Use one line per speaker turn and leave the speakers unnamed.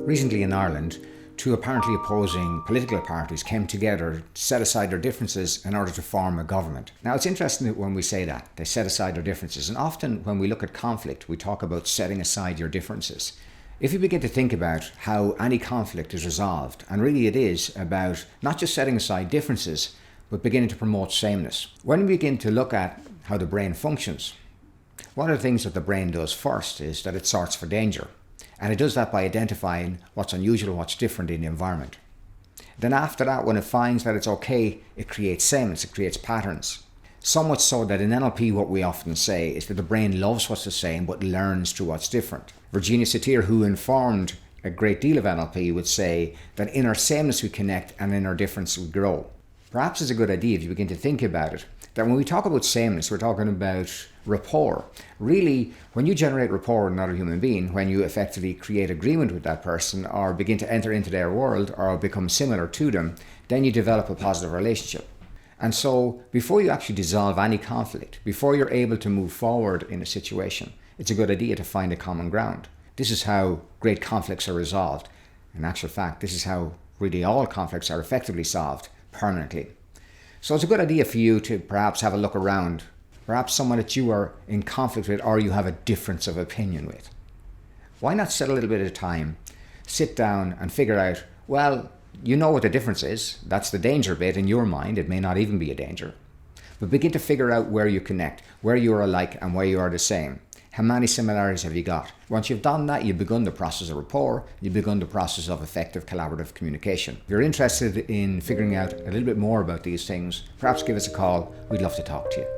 Recently in Ireland, two apparently opposing political parties came together to set aside their differences in order to form a government. Now it's interesting that when we say that, they set aside their differences, and often when we look at conflict, we talk about setting aside your differences. If you begin to think about how any conflict is resolved, and really it is about not just setting aside differences, but beginning to promote sameness. When we begin to look at how the brain functions, one of the things that the brain does first is that it sorts for danger. And it does that by identifying what's unusual, what's different in the environment. Then after that, when it finds that it's okay, it creates sameness, it creates patterns. So much so that in NLP what we often say is that the brain loves what's the same but learns through what's different. Virginia Satir, who informed a great deal of NLP, would say that in our sameness we connect and in our difference we grow. Perhaps it's a good idea if you begin to think about it, that when we talk about sameness, we're talking about rapport. Really, when you generate rapport with another human being, when you effectively create agreement with that person or begin to enter into their world or become similar to them, then you develop a positive relationship. And so before you actually dissolve any conflict, before you're able to move forward in a situation, it's a good idea to find a common ground. This is how great conflicts are resolved. In actual fact, this is how really all conflicts are effectively solved permanently. So it's a good idea for you to perhaps have a look around, perhaps someone that you are in conflict with or you have a difference of opinion with. Why not set a little bit of time, sit down and figure out, well, you know what the difference is. That's the danger bit in your mind. It may not even be a danger. But begin to figure out where you connect, where you are alike and where you are the same. How many similarities have you got? Once you've done that, you've begun the process of rapport, you've begun the process of effective collaborative communication. If you're interested in figuring out a little bit more about these things, perhaps give us a call. We'd love to talk to you.